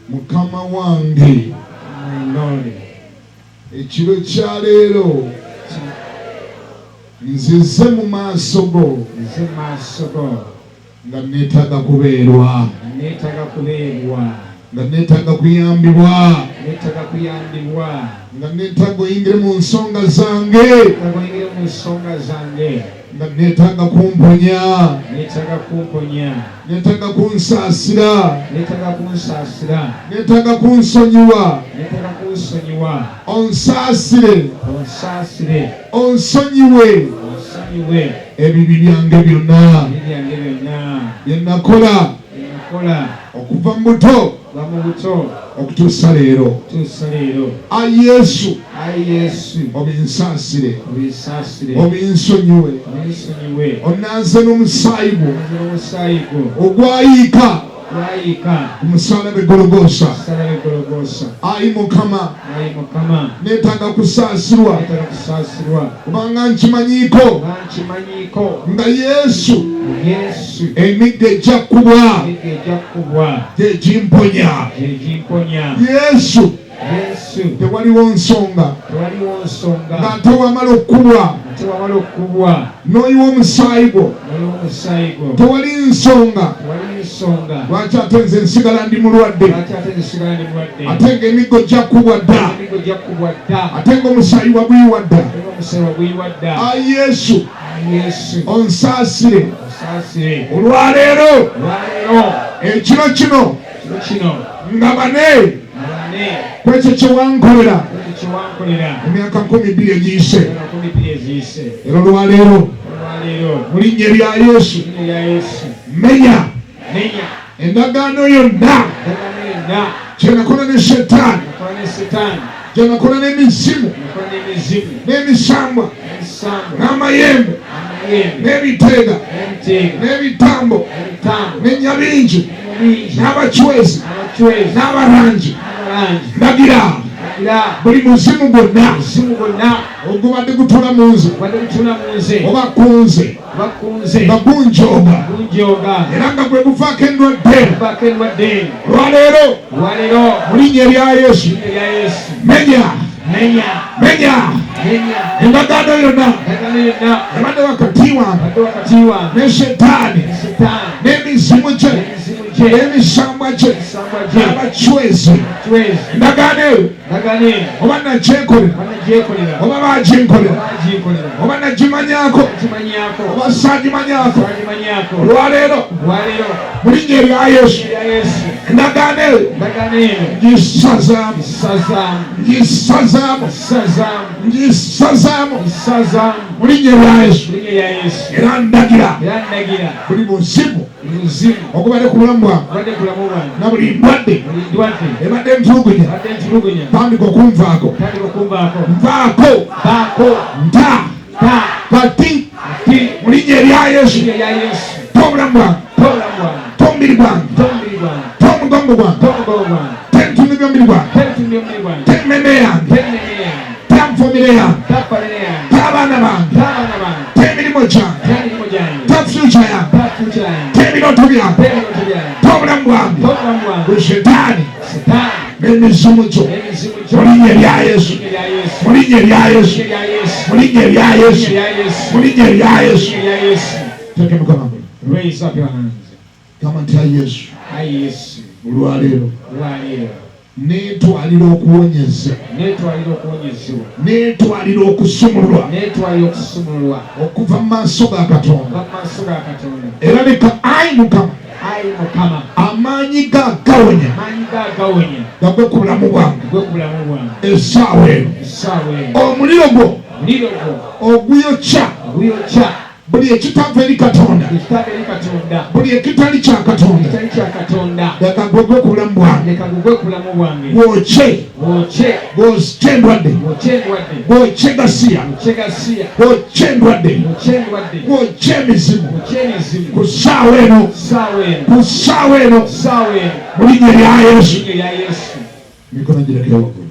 Mukama wange ekiro kya leero nzize mu maaso go nga neetaaga kubeerwa nga neetaaga kuyambibwa nga neetaaga oyingire mu nsonga zange nga neetaaga kumponya neetaaga kunsaasira neetaaga kunsonyiwa onsaasire onsonyiwe ebibi byange byonna bye nakola okuva mu buto okutuusa leero. Ayi Yesu obinsaasire obinsonyiwe onanze n'omusaayi gwo ogwayiika ku musaalaba Gologoosa. Ayi Mukama neetaaga kusaasirwa kubanga nkimanyiiko nga Yesu emigga ejja kkubwa gyegimponya. Yesu tewaliwo nsonga ng'ate wamala okkubwa n'oyiwa omusaayi gwo tewali nsonga. Lwaki ate nze nsigala ndi mulwadde ate ng'emiggo gya kkubwa dda ate ng'omusaayi wagwiwa dda. Ayi Yesu onsaasire olwaleero ekiro kino ngabane kwekyo kye wankolera emyaka 12 egiyise. Era olwaleero mu linnya lya Yesu menya endagaano yonna kyenakola ne Setaani gyenakola n'emizimu n'emisambwa n'amayembe n'ebiteega n'ebitambo n'ennyabingi n'abacwezi n'abarangi ndagira buli muzimu gwonna ogubadde gutula mu nze oba kunze nga gunjooga era nga gwe guvaako endwadde olwaleero mu linnya lya Yesu menya endagaano yonna ebadde wakati wange ne Setaani n'emizimu gye n'emisambwa gye n'abacwezi endagaano oba nagyekolera oba baginkolera oba nagimanyaako oba saagimanyaako olwaleero mu linnya lya Yesu endagaano ngisazaamu mu linnya lya Yesu era ndagira buli buzimu okubadde ku bulamu bwange na buli ndwadde ebadde ntulugunya tandika okunvaako nta kati mu linnya lya Yesu tobulamu bwange tombiri bwange tomugongo gwange tentundu byomubiri gwange tememe yange tamfumire yange tabaana bange temirimu gyange tafyuca yange tebirooto byange tobulamu bwange bwe Setaani n'emizimu gyo mu linnya lya Yesu mu linnya lya Yesu mu linnya lya Yesu mu linnya lya Yesu. Take Mukama. Raise up your hands. kama ntya Yesu Yesu olwaleero neetwalira okuwonyezebwa neetwalira okusumululwa okuva mu maaso ga Katonda era leka ayi Mukama amaanyi ga gawonya gagwe ku bulamu bwange essaawa eno omuliro gwo oguyokya buli ekitava eri Katonda buli ekitali kya Katonda leka gwe ku bulamu bwange bwokye endwadde bwokye gasiya bwokye endwadde bwokye emizimu ku ssaawa eno mu linnya lya Yesu emikono girekere waggulu.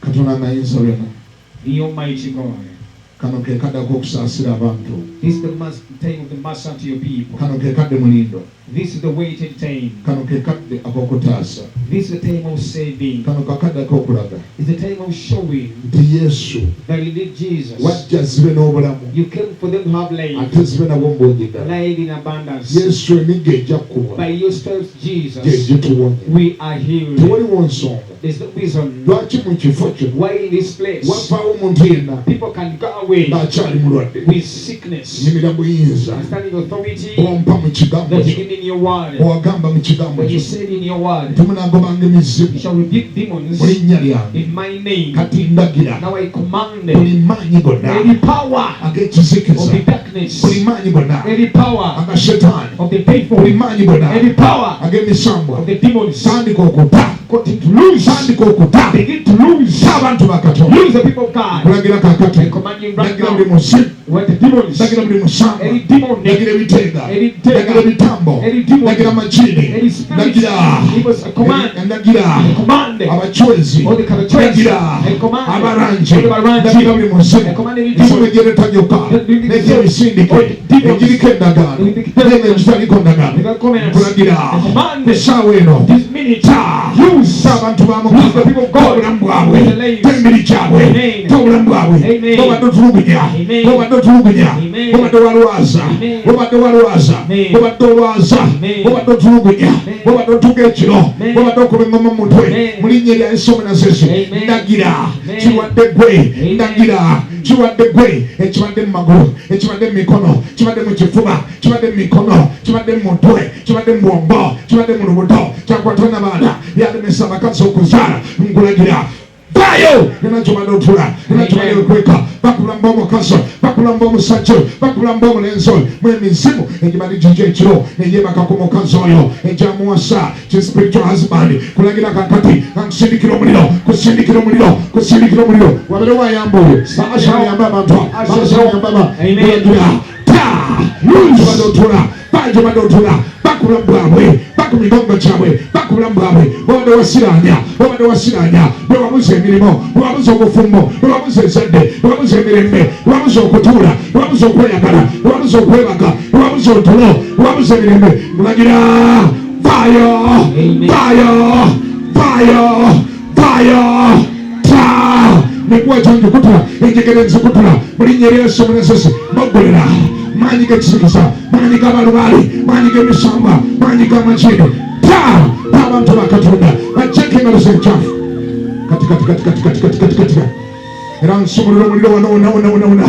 Katonda ng'ayinza byonna. The Almighty God. Kano ke kadde k'okusaasira abantu. This is the time of the mercy unto your people. Kano ke kadde mulindo. This is the waiting time. Kano ke kadde ak'okutaasa. This is the time of saving. Kano kakadde ak'okulaga. It's the time of showing nti Yesu that you did Jesus. Wajja zibe n'obulamu. You came for them to have life. Ate zibe nabo mb'ogiddala. Life in abundance. Yesu emigga ejja kkubwa. By your stripes, Jesus, we are healed. Tewaliwo nsonga. There's no reason lwaki mu kifo kyo why in this place wavaawo omuntu yenna people can go away ng'akyali mulwadde with sickness. nyimira buyinza Standing authority ompa mu kigambo that you kyo give in your word. owagamba mu kigambo When you kyo said in your word, temunaagobanga emizimu you shall rebuke demons mu linnya lyange in my name. kati ndagira Now I command buli maanyi gonna every power ag'ekizikiza of the darkness, buli maanyi gonna every power agashetaani of the faithful, buli maanyi gonna every power ag'emisambwa of the demons, tandika okuta tandika okuta begin to lose abantu ba Katonda. Lose the people of God. Kulagira kakati I command you right ndagira now. buli musimu When the demons, ndagira buli musamba any demon, ndagira ebiteega any demon, ndagira ebitambo any demon, ndagira amajini any spirits, ndagira he was a command, ndagira command, abachwezi all the kind of church, ndagira I command, abarangi all the barangi, ndagira buli musimu I command any esimu demon, egyeretanyoka n'egyebisindike egiriko endagaano n'ebyo ekitaliko ndagaano nkulagira essaawa eno ta abantu ba Mukama obulamu bwabwe tembiri kyabwe obulamu bwabwe obadde otulugunya obadde otulugunya obadde walwaza obadde walwaza obadde olwaza obadde otulugunya obadde otuga ekiro obadde okuba engoma mu mutwe mu linnya lya Yesu Omunazezi ndagira kiwadde gwe ndagira kiwadde gwe ekibadde mu magulu ekibadde mu mikono kibadde mu kifuba kibadde mu mikono kibadde mu mutwe kibadde mu bwongo kibadde mu lubuto kyakwatwa n'abaana yalemesa abakazi okuzaala nkulagira bayo nenakyo badde otula nenakyo badde okweka bakulamba omukazi bakulamba omusajja bakulamba omulenzi oyo mu emizimu egibadde gijja ekiro neyebaka ku mukazi oyo egyamuwasa ki spiritual husband kulagira kakati nkusindikira omuliro kusindikira omuliro kusindikira omuliro wabere wayambuye baashayamba abantu baashayamba kulagira badde otula bajo badde otula bakula bwabwe bakumigongo kyabwe bakula bwabwe obadde wasiranya bwewabuza emirimu bwewabuza obufumbo bwewabuza ezadde bwewabuza emirembe bwewabuza okutuula bwewabuza okweyagala bwewabuza okwebaga bwewabuza otulo bwewabuza emirembe mulagira fire negweta njukutula enjegere nzikutula mu linnya lya Yesu Omunazezi mbagolera maanyi g'ekisikiza maanyi g'abalubaali maanyi g'emisamba maanyi g'amajini abantu ba Katonda bajjeko engalo z'ekyafu kati era nsumulira omuliro wona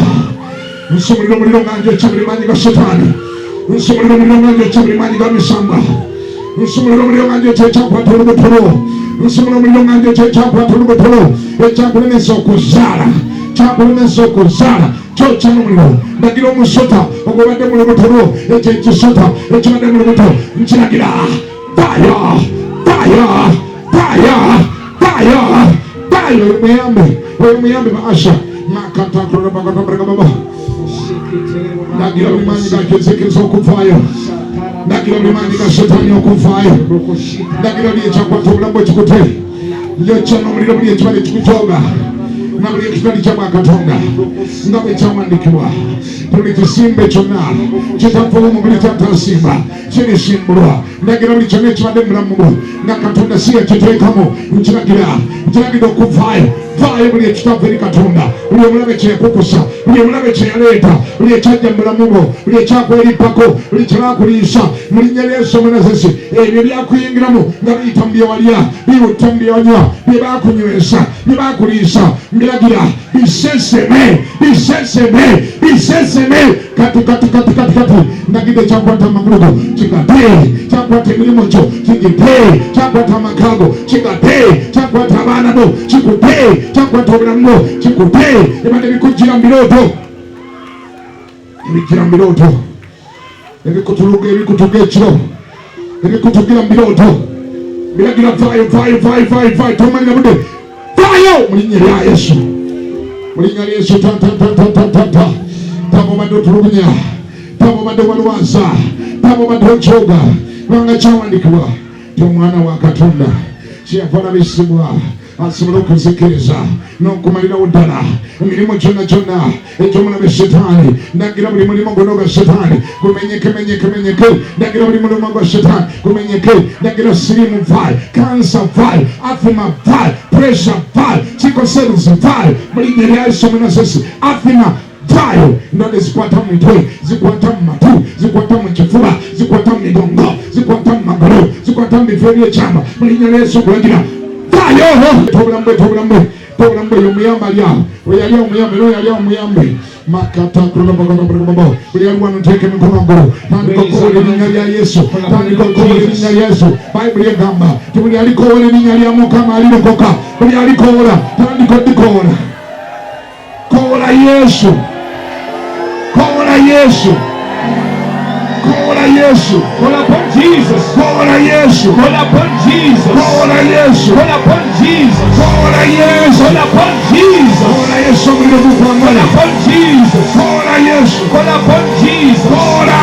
nsumulira omuliro nga njokya buli maanyi ga Setaani nsumulira omuliro nga njokya buli maanyi ga misamba nsumulira omuliro nga njokya ekyakwata olubutolo nsumulira omuliro nga njokya ekyakwata olubutolo ekyakulemesa okuzaala kyakulemesa okuzaala kyokya n'omuliro ndagira omusota ogubadde mu lubutolo ekyo ekisota ekibadde mu lubuto nkiragira oyo muyambe baasha nakatakulabagatabagababa ndagira buli maanyi gakizikiriza okuvaayo ndagira buli maanyi ga Setaani okuvaayo ndagira buli ekyakwata obulamu bwekikute yokya n'omuliro buli ekibadde kikutoga na buli ekitali kya Katonda nga bwe kyawandikibwa buli kisimbe kyonna kitava omubiri kyatasimba kirisimbulwa ndagira buli kyonna ekibadde mu bulamu bwo nga Katonda si yakiteekamu nkiragira okuvaayo Vaayo buli ekitava eri Katonda, buli omulabe kyekukusa, buli omulabe kyeyaleeta, buli ekyajja mu bulamu bwo, buli ekyakwerippako, buli kyebakuliisa mu linnya lya Yesu Omunazesi, ebyo byakuyingiramu nga biyita mu bye walya, biwutta mu bye wanywa, bye bakunywesa, bye bakuliisa, mbiragira biseseme, biseseme, biseseme kati ndagidde kyakwata amagulu go kigate, kyakwata emirimu kyo kigite, kyakwata amaka go kigate, kyakwata abaana bo kikute, kyakwata obulamu bwo kikute, ebadde bikujjira mu birooto, ebijjira mu birooto, ebikutuluga ebikutuga ekiro, ebikutugira mu birooto, biragira vaayo, tomalira budde, vaayo mu linnya lya Yesu, mu linnya lya Yesu. Tabo badde otulugunya, tabo badde walwansa, tabo badde okyoga, kubanga kyawandikibwa ti omwana wa Katonda kyeyava olabisibwa asobola okuzikiriza n'okumalirawo ddala emirimu gyonna egy'omulabe Setaani. Ndagira buli mulimu gwonna ogwa Setaani gumenyeke, ndagira buli mulimu gwa Setaani gumenyeke, ndagira siriimu vaali, kansa vaali, afima vaali, pressure vaali, kikoseruzi vaali, mu linnya lya Yesu Omunazesi, afima vayo ndwadde zikwata mu mitwe, zikwata mu matu, zikwata mu kifuba, zikwata mu migongo, zikwata mu magulu, zikwata mu bifo ebyekyama, mu linnya lya Yesu kulagira vayo. Tobulamu bwe omuyambe ali awo, oyali omuyambe n'oyali omuyambe makata kurababababababa. Buli ali wano nteeka emikono waggulu, tandika okukola erinnya lya Yesu, tandika okukola erinnya lya Yesu. Bayibuli egamba ti buli alikowola erinnya lya Mukama alirokoka. Buli alikowola tandika oddikowola, kowola Yesu, kowola Yesu, kowola Yesu, Call upon Jesus. kowola Yesu, Call upon Jesus. kowola Yesu, Call upon Jesus. kowola Yesu, Call upon Jesus. kowola Yesu omuliro Call gukwambala, upon Jesus. kowola Yesu, Call upon Jesus. kowola,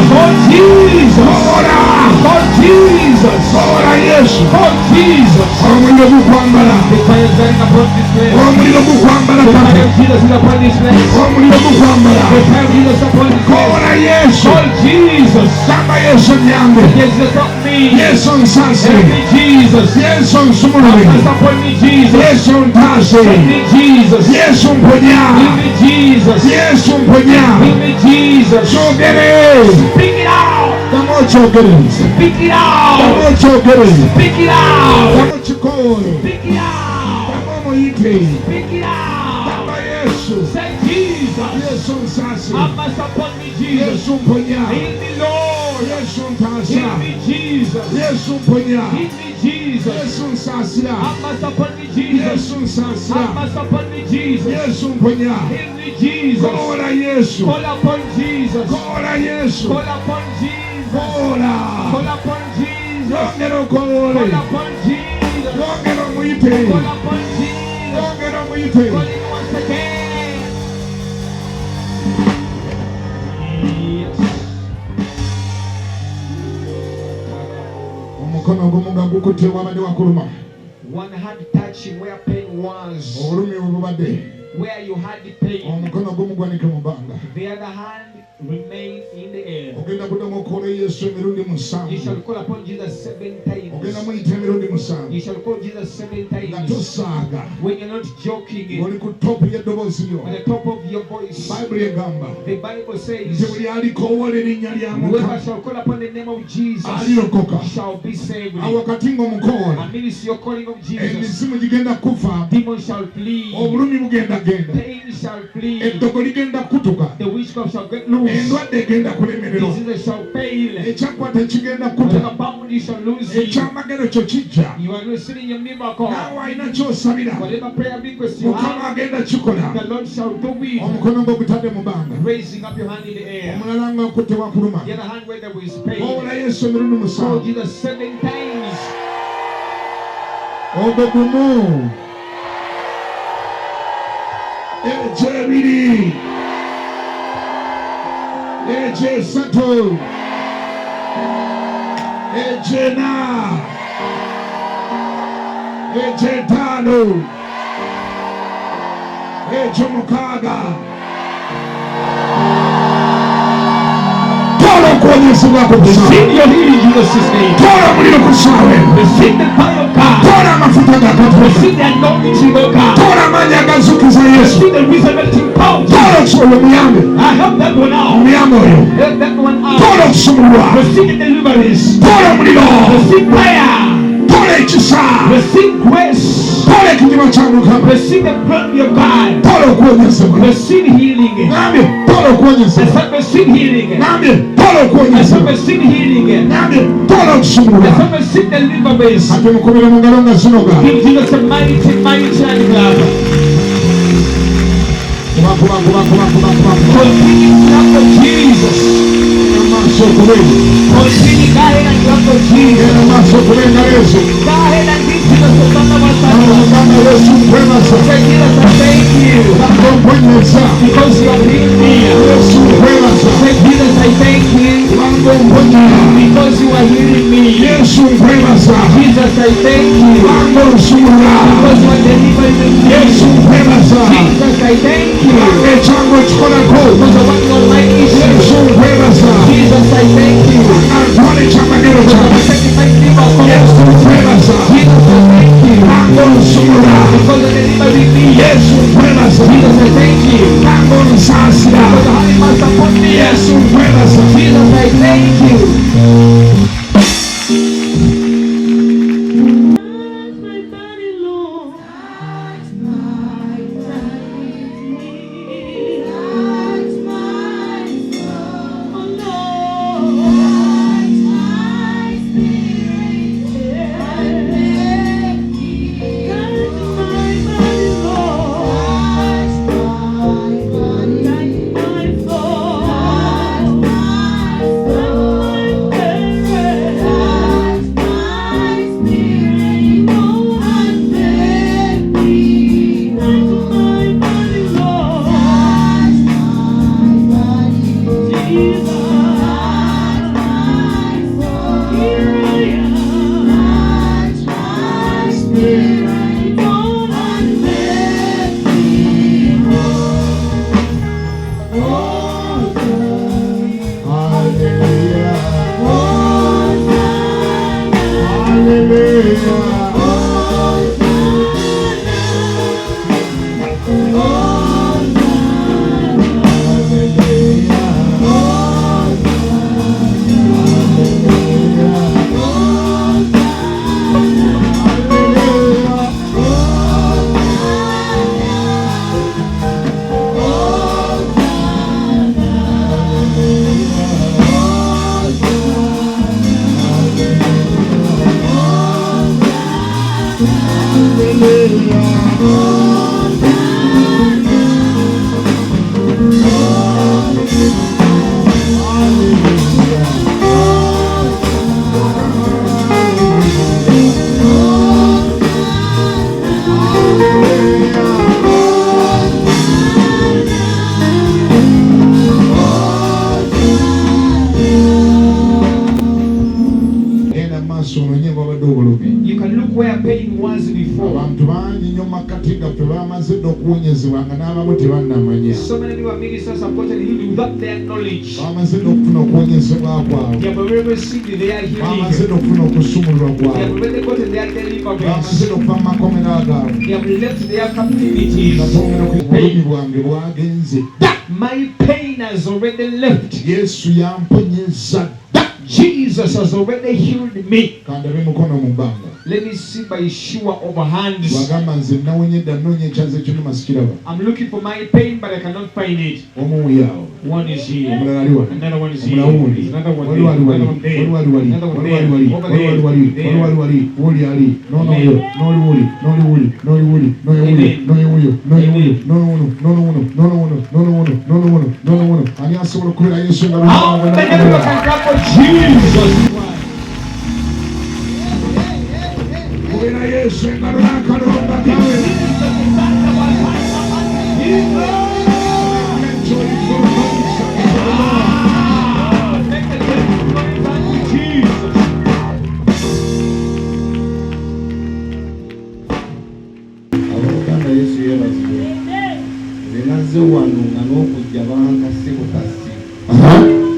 Call Jesus. kowola, Call Jesus. kowola Yesu, Call Jesus. omuliro gukwambala, The fire is burning upon this place. omuliro gukwambala, The fire of Jesus is upon this place. omuliro gukwambala, The fire of Jesus is upon this place. kowola Yesu, Call Jesus. samba Yesu nyange, Jesus, help me. Yesu nsase, Help me, Jesus. Yesu nsumulule, Have mercy upon me, Jesus. Yesu ntaase, Help me, Jesus. Yesu mponya, Give me Jesus. Yesu mponya, Give me Jesus. kyogere, Speak it out. dama okyogere, Speak it dama out. okyogere, Speak it out. dama okikoole, Speak it out. dama omuyite, Speak it out. dama Yesu, Say Jesus. Yesu nsaase, Have mercy upon me, Jesus. Yesu mponya, Heal me, Lord. Yesu ntaasa, Heal me, Jesus. Yesu mponya, Heal me, Jesus. Yesu nsaasira, Have mercy upon me, Jesus. Yesu nsaasira, Have mercy upon me, Jesus. Yesu mponya, Heal me, Jesus. kowola Yesu, Call upon Jesus. kowola Yesu, Call upon Jesus. kowola, Call upon Jesus. yongera okowoole, Call upon Jesus. yongera omuyite, Call upon Jesus. yongera omuyite. Call him once again. Yes. Omukono ogumu nga gukutte wabadde wakuluma, One hand touching where pain was, obulumi obubadde, where you had the pain. omukono ogumu gwanike mu bbanga. The other hand remain in the air. Ogenda kuddamu okukola Yesu emirundi You shall musanvu, call upon Jesus 7 ogenda times. muyita emirundi musanvu, You shall call Jesus 7 nga times. tosaaga, When you're not joking, ng'oli ku topu y'eddoboozi lyo. on the top of your voice, Bayibuli egamba the Bible nti says, buli alikowoola erinnya lya whoever Mukama shall call upon the name of Jesus alirokoka. shall be saved. Awo wakati ng'omukoola, And it's your calling of Jesus. emizimu gigenda kufa, Demons shall flee. obulumi bugenda genda, Pain shall flee. eddogo ligenda kutuka, The witchcraft shall get loose. endwadde egenda kulemererwa, Diseases shall fail. ekyakwata ekigenda Whatever kuta, bound you shall lose you. ekyamagero kyo kijja. You are receiving your miracle. Naawe alina ky'osabira, Whatever prayer request you Mukama have, agenda kikola. the Lord shall do it. Omukono ng'ogutadde mu bbanga, Raising up your hand in the air. omulala ng'akutte wakuluma, The other hand where there is owola pain. Yesu emirundi Call musanvu, Jesus 7 times. ogwo gumu, ekyebiri, ekyesatu, ekyena, ekyetaano, ekyomukaaga. Tola okuwonyezebwako kusaawa. Receive your healing, Jesus' name. Tola omuliro ku ssaawa eno. Receive the fire of God. Tola amafuta ga Katonda. Receive the anointing of God. Tola amaanyi agazuukiza Yesu. Receive the resurrecting power. Tola okusobola omuyambe. I help that one out. Omuyambe oyo. Help that one out. Tola okusumulwa. Receive the deliverance. Tola omuliro. Receive prayer. Tola ekisa. Receive grace. Tola ekidiba kya Mukama. Receive the glory of God. Tola okuwonyezebwa. Receive healing. Nambye tola okuwonyezebwa. Receive healing. Nambye tola okuwonyezebwa. Receive healing. Nambye tola okusumulwa. Receive deliverance. Ate mukubire mu ngalo nga zinoga. Give Jesus a mighty, mighty hand clap. Continue to clap for Jesus. Continue, go ahead and clap for Jesus. Go ahead and give Jesus a thunder of say, Jesus, I thank you because you have healed me. Say, Jesus, I thank you because you are healing me. Jesus, I thank you because you are delivering me. Jesus, I thank you because of what your life is. Jesus, I thank you because of the sacrifice you have for us. Jesus, I thank you because of delivering me. Jesus, I thank you because of having mercy upon me. Jesus, I thank you. You can look where pain was before. So many people are ministers have gotten healed without their knowledge. They have already received their healing. They have already gotten their deliverance. They have left their captivities. My pain has already left. Jesus has already healed me. Let me see by sure over hands. I'm looking for my pain, but I cannot find it. One is here. Another one is here. Another one there. Another one there. Another one there. Over there. How many people can clap for Jesus?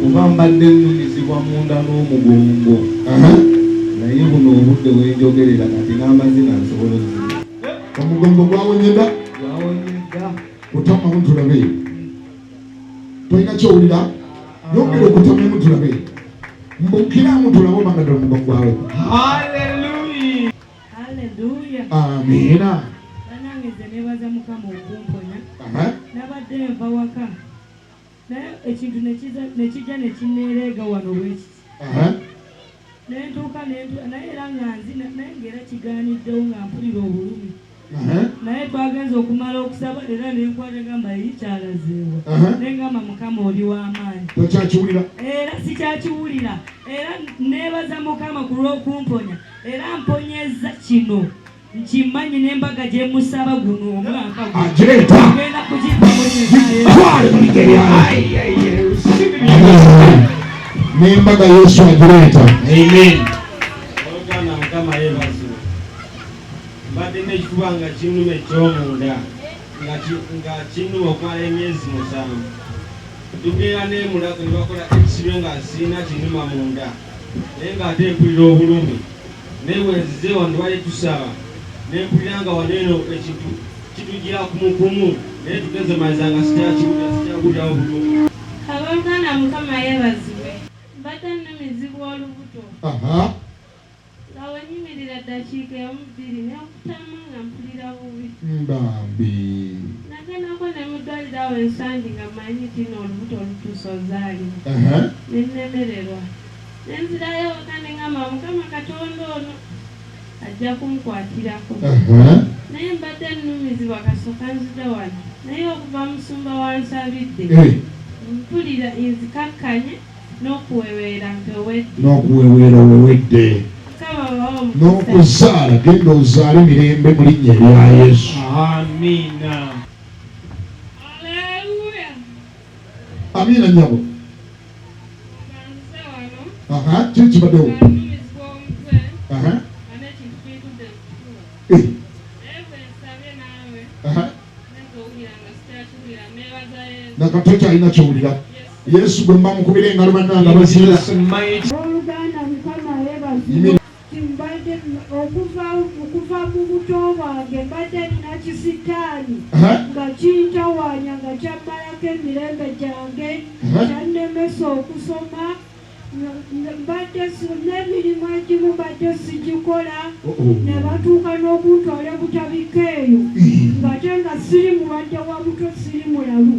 Kuba mbadde nnumizibwa munda n'omugongo. Naye buno obudde bwenjogerera kati n'amazina nsobola ozzina. Omugongo gwawonyedda? Gwawonyedda. Kutamamu tulabe. Toyina kyowulira? Yongera okutamamu tulabe. Mbukiramu tulabe obanga ddala omugongo gwawe. Hallelujah. Hallelujah. Amiina. Banange nze neebaza Mukama okumponya. Nabadde nva waka. Naye ekintu ne kijja ne kinneereega wano bwekiti. Nentuuka naye era nga nzina naye ng'era kigaaniddewo nga mpulira obulumi. Naye twagenza okumala okusaba era nenkwata gamba yikyalazeewa. Nengamba Mukama oli w'amaanyi. Tokyakiwulira? Era sikyakiwulira. Era neebaza Mukama ku lw'okumponya. Era mponyezza kino. Nkimanyi n'embaga gye musaba guno omwaka guno. Agireeta. Ngenda kugipa n'embaga Yesu agireeta. Amen. Oluganda Mukama yeebaze. Mbadde n'ekifuba nga kinnuma eky'omunda nga kinnuma okumala emyezi 7. Tugenda n'emulako ne bakola ekisibe nga sirina kinnuma munda naye ng'ate mpulira obulumi. Naye wenzize wano twali tusaba ne mpulira nga wano eno ekintu kitugira kumukumu naye tugeze maliza nga sikyawulirawo bulumi. Abooluganda Mukama yeebazibwe. Mbadde nnumizibwa olubuto. Nga wenyimirira eddakiika emu-bbiri n'okutamu nga mpulira bubi. Mbambi. Nagendako ne mu ddwaliro awo Nsangi nga mmanyi tino olubuto olutuusa ozaalibwa. Ne nnemererwa. Ne nzirayo waka ne ngamba Mukama Katonda ono ajja kunkwatirako. Naye mbadde nnumizibwa kasooka nzidde wano. Naye okuva musumba wansabidde. Mpulira nzikakkanye n'okuweweera mpewedde. N'okuweweera owewedde. N'okuzaala genda ozaale mirembe mu linnya lya Yesu. Amiina. Haleluya. Amiina nnyabo. Kiki kibaddewo? Nnumizibwa omutwe. N'ekintu kiyitudde mu kifuba. Naye bwe nsabye naawe. N'entowulira nga sikyakiwulira neebaza Yesu. Nakato kyalina kyowulira. Yesu gwe mba mukubira engalo bannanga bazira. Oluganda Mukama yeebazibwe. Mbadde okuva mu buto bwange mbadde nina kisitaani nga kintawaanya nga kyammalako emirembe gyange kyannemesa okusoma mbadde n'emirimu egimu mbadde sigikola ne batuuka n'okuntwala butabika eyo ng'ate nga siri mulwadde wa buto siri mulalu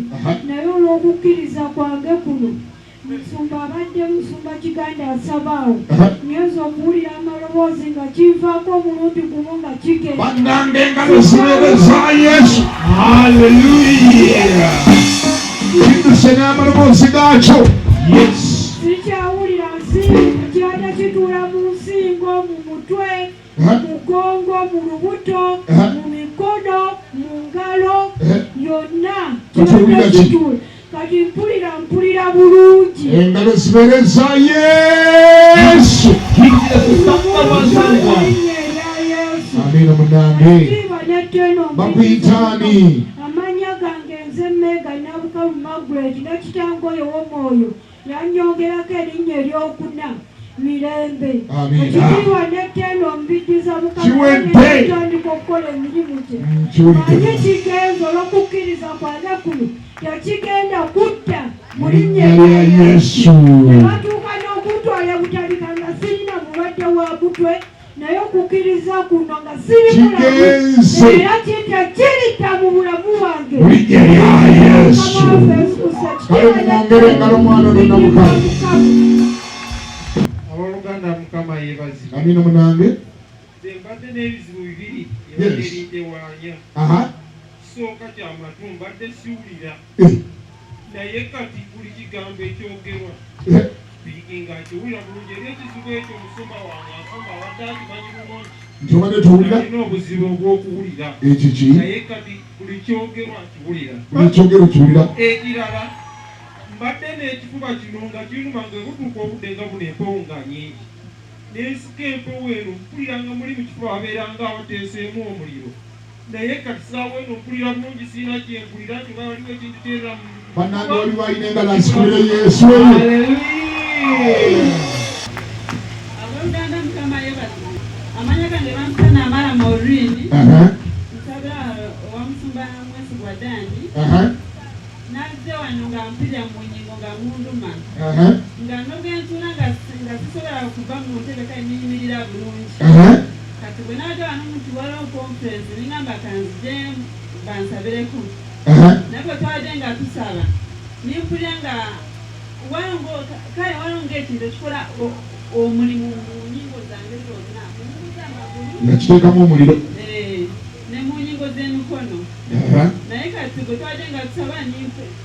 naye olw'okukkiriza kwange kuno Musumba Kiganda asabaawo ngenza okuwulira amaloboozi nga kinvaako omulundi gumu nga kigenda. Bannange engalo ziweereza Yesu. Hallelujah. Kidduse n'amaloboozi gaakyo. Yes. Sikyawulira nsingo kyada kituula mu nsingo mu mutwe mu mugongo mu lubuto mu mikono mu ngalo yonna kyada kituula. Kati mpulira bulungi. Engalo ziweereza Yesu. Amiina munnange. Bakuyitaani. Amannya gange nze Mega Nabukalu Margaret n'ekitangoyo w'omwoyo yannyongerako erinnya eryokuna mirembe. Ekitiibwa n'ettendo mbiddiza Mukama okukola emirimu gye. Manye kigenza olw'okukkiriza kwange kuno tekigenda kutta mu linnya lya Yesu. Ne batuuka n'okuntwala butabika nga sirina bulwadde wa mutwe naye okukkiriza kuno nga siri mulamu era kitta mu bulamu bwange mu linnya lya Yesu. Kale mumwongere engalo mwana nonna Mukama. Abooluganda Mukama yeebazibwe. Amiina munnange. Mbadde n'ebizibu bibiri ebyalerinde waanya. Kisooka kya matu mbadde siwulira naye kati buli kigambo ekyogerwa nga kiwulira bulungi era ekizibu ekyo omusumba wange asomba abadde akimanyi bulungi nti obadde towulira alina obuzibu obw'okuwulira ekiki naye kati buli kyogerwa nkiwulira buli kyogero kiwulira. Ekirala mbadde n'ekifuba kino nga kiruma nga butuuka obudde nga buno empewo nga nyingi n'ensika empewo eno mpulira nga muli mu kifuba wabeera nga awateeseemu omuliro naye kati saawa eno mpulira bulungi sirina kyempulira nti nga waliwo ekinditeerera mu Bannange oli balina engalo azikulire Yesu. Abooluganda Mukama yeebazibwe. Amanya gange bampita n'amala Maureen. Nsabira owamusumba Mwesigwa Dandi. Nazze wano nga mpulira mu nnyingo nga munduma. Nga n'obwentuula nga sisobola okuva mu ntebe kale nniyimirira bulungi. Kati bwe naata wano omuntu waliwo conference ningamba kanzije bansabireko. Naye bwe twadde nga tusaba nimpulira nga kale walonga ekintu ekikola omulimu mu nnyingo zange zonna mu nnyingo z'amagulu nga kiteekamu omuliro ne mu nnyingo z'emikono. Naye kati bwe twadde nga tusaba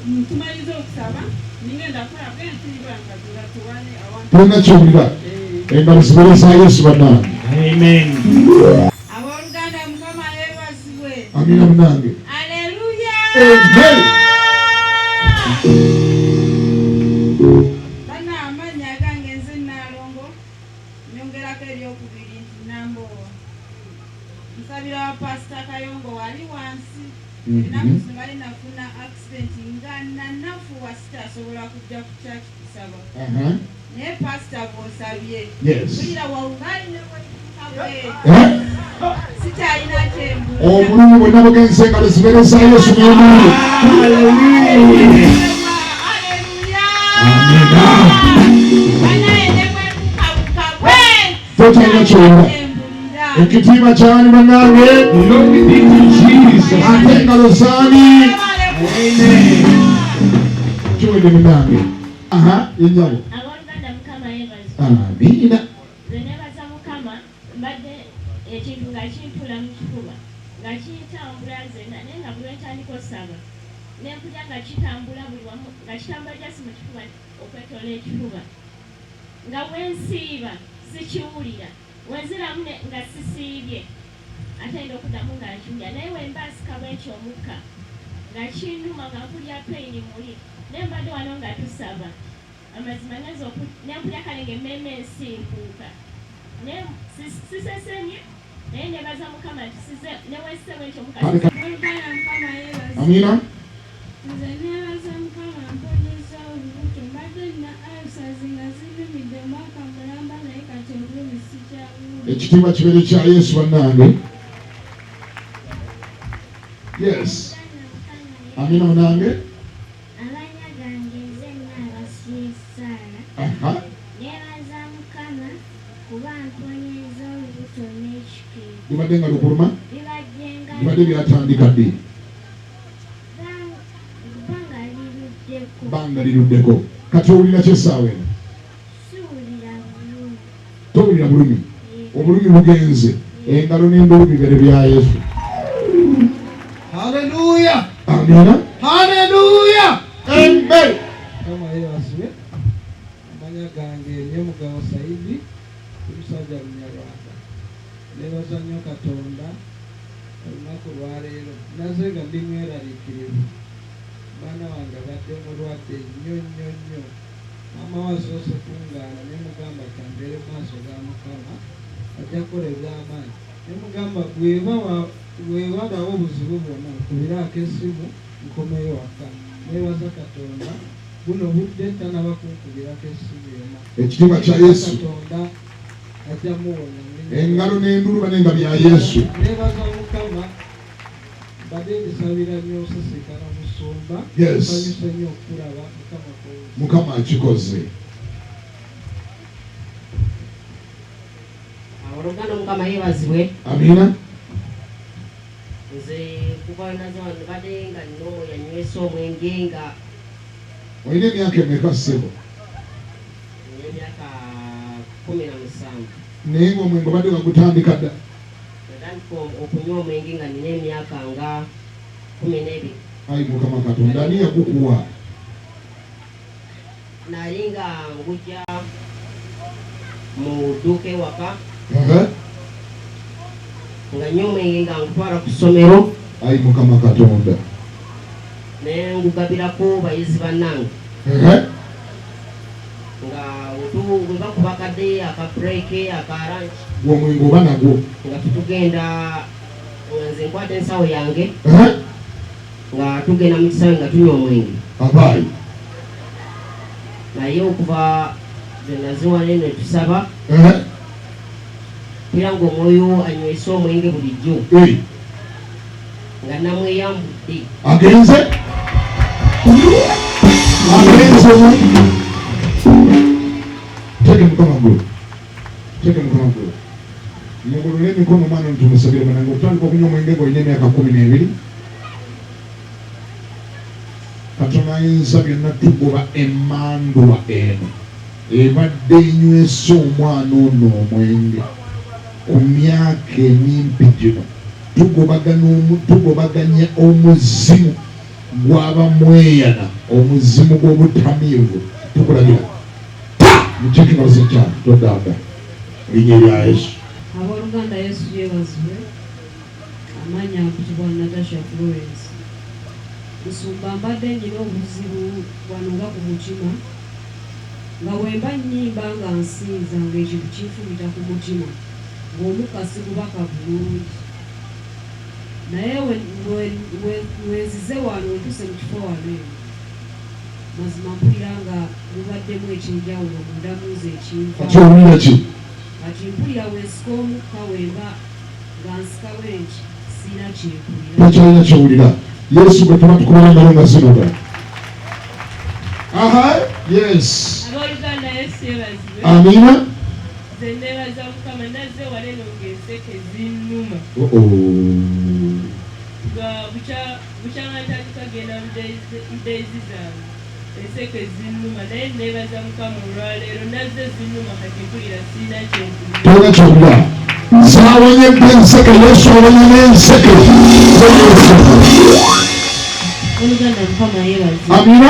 ntumaliza okusaba ningenda kukola bwensiribwa nga tugatuwane awantu tulina kyowulira engalo zibereza Yesu bannange. Amen. Abooluganda Mukama yeebazibwe. Amina munange. Haleluya. Amen. Bana amanya gange nze Nalongo nyongerako eryokubiri nti Nambowa. Nsabira wa Pastor Kayongo wali wansi enaku zino bali nafuna accident nga nanafuwa sitasobola kujja ku church kusaba. Naye Pastor bw'osabye kulira wawungali newetukawe sikyalina kyembu obulumi bwonna bugenze engalo zibereza Yesu n'emuli. Totalina kyolina ekitiibwa kyani bannange ate engalo zaani kiwedde munnange. Yennyabo. Abooluganda Mukama yeebazibwe. Amiina. Nze neebaza Mukama mbadde ekintu nga kimpula mu kifuba nga kintambula nzenna naye nga buli lwentandika osaba ne mpulira nga kitambula buli wamu nga kitambula jasi mu kifuba okwetola ekifuba nga bwensiiba sikiwulira wenziramu nga sisiibye ate enda okuddamu nga nkiwulira naye wembaasika bwekyo omukka nga kinduma nga mpulira peyini muli naye mbadde wano nga tusaba amazima nempulira kale ng'emmeeme ensimbuuka naye sisesemye naye nebaza Mukama nti newesise bwekyo Abooluganda Mukama yeebazibwe. Amina. Nze neebaza Mukama mponyeza olubuto mbadde nina ABSA nga zirumidde omwaka mulamba naye kati obulumi sikyabulumi. Ekitiibwa kibeere kya Yesu bannange. Yes. Amina munange. Amanya gange nze Nnaabasiye Saara. Neebaza Mukama kuba mponyeza olubuto n'ekikeeko. Libadde nga lukuluma. Libadde Libadde byatandika ddi. Bbanga liruddeko. Kati owulira ki essaawa eno? siwulira bulumi. Towulira bulumi. Obulumi bugenze. Engalo n'endolo bibere bya Yesu. Haleluya. Amina. Haleluya. Amen. Kama yeebazibwe. Amanya gange Nyemugabo Saidi omusajja Munyarwanda. Neebaza nnyo Katonda olunaku lwaleero naze nga ndi mweraliikirivu. Baana bange badde mulwadde nnyo nnyo nnyo. Maama wasoose kungaana ne mugamba kambeere mu maaso ga Mukama ajja kukola eby'amaanyi. Ne mugamba bwewabawo obuzibu bwonna nkubiraako essimu nkomeyo waka. Neebaza Katonda buno budde tanaba kunkubirako essimu yonna. Ekitiibwa kya Yesu. Katonda ajja muwonya. Engalo n'endulu bane nga bya Yesu. Neebaza Mukama badde ndisabira nnyo osesekana musumba. Yes. Banyusa nnyo okulaba Mukama koze. Mukama akikoze. Abooluganda Mukama yeebazibwe. Amina. Nze kuba nazo badde nga nno yanywesa omwenge nga Olina emyaka emeka ssebo? emyaka 17. Naye ng'omwenge obadde nga gutandika dda? Natandika okunywa omwenge nga nina emyaka nga 12. Ayi Mukama Katonda ani yagukuwa? Nali nga ngujja mu dduuka ewaka nga nnyo omwenge nga ngutwala ku ssomero. Ayi Mukama Katonda. Naye ngugabirako bayizi bannange nga bwe bakuba kadde akabureke akalanki gw'omwenge oba nagwo nga tutugenda nga nze nkwata ensawo yange nga tugenda mu kisaawe nga tunywa omwenge. Abayi. Naye okuva bwe naziwala ne tusaba era ng'omwoyo anywesa omwenge bulijjo nga namweyambudde. Agenze teke mkono gulu. Mugulule emikono mwana tumusabire banange otandika okunywa omwenge ng'olina emyaka 12. Katonda ayinza byonna tugoba emmandwa eno ebadde enywesa omwana ono omwenge ku myaka emimpi gino. Tugobaganya omuzimu gw'abamweyana, omuzimu gw'obutamiivu. Tukulagira mukyekingalo zekyalo toddaga linnya lya Yesu. Abooluganda Yesu yeebazibwe. Amannya nkutibwa Natasha Florence. Nsumba mbadde nnyina obuzibu wano nga ku mutima nga bwemba nnyimba nga nsinza ng'ekintu kinfumita ku mutima ng'omukasi gubaka bulungi. Naye wenzize wano entuse mu kifo wano eno mazima mpulira nga mubaddemu ekyenjawulo mu ndamuuzi ekinva. Kati mpulira wensika omukka wemba nga nsika bwenki sina kyempulira. Takyalina kyowulira. Yesu gwe tuba tukubala ngalo nga ziruga. Yes. Abooluganda Yesu yeebazibwe. Amina. Nze neebaza Mukama nazze wale eno ng'enseke zinnuma. Nga bukyanga ntandika genda mu dayizi zange enseke zinnuma naye neebaza Mukama olwaleero nazze zinnuma kati mpulira sirina kyempulira. Tolina kyowulira. Zaawonyedde enseke. Yesu awonye n'enseke. Oluganda Mukama yeebazibwe. Amina.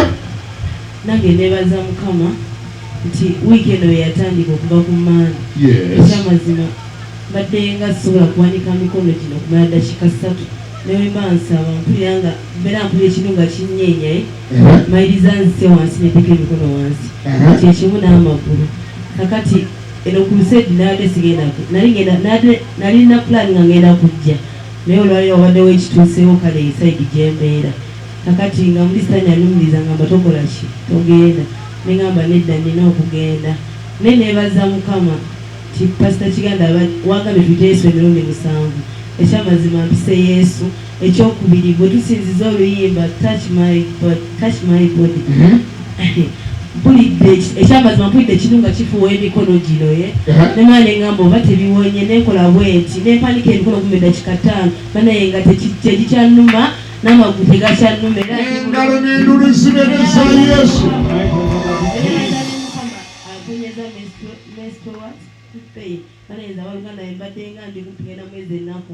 Nange neebaza Mukama nti wiiki eno yatandika okuva ku maani. Ekyamazima mbadde nga sisobola kuwanika mikono gino okumala ddakiika 3 newemba nsaba mpulira nga mbeera mpulira ekintu nga kinnyenyaye mayiriza nzise wansi neteka emikono wansi kyekimu n'amagulu. Kakati eno Crusade nabadde sigendako nalina plan nga ngenda kujja naye olwaliro wabaddewo ekituuseewo kale esaidi gyembeera. Kakati nga mulisitani anumiriza ngamba tokola ki togenda neŋŋamba nedda nina okugenda. Naye neebaza Mukama ti Pasita Kiganda wagambye tuyite Yesu emirundi 7. Ekyamazima mpise Yesu. Ekyokubiri bwe tusinziza oluyimba touch my body. Mpulidde ekyamazima mpulidde ekintu nga kifuwa emikono gino nemala neŋŋamba oba tebiwonye nenkola bwenti nempanika emikono 10 dakiika 5 banaye nga tegikyannuma n'amagulu tegakyannuma era engalo n'endulu zibereza Yesu. Banayinza abaluganda mbadde nga ndi kugenda mwezi ennaku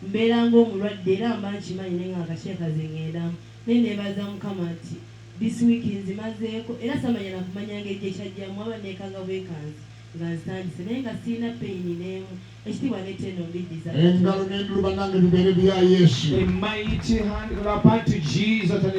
mbeera ng'omulwadde era mba nkimanyi naye nga akakyekaze ngendamu naye neebaza Mukama nti this week nzimazeeko era samanya nakumanya ngeri ekyajjamu aba neekanga bwekanzi nga nzitandise naye nga sirina peyini n'emu. Ekitiibwa n'ettendo mbiddiza. Engalo n'endulu bannange bibeere bya Yesu. A mighty hand clap unto Jesus.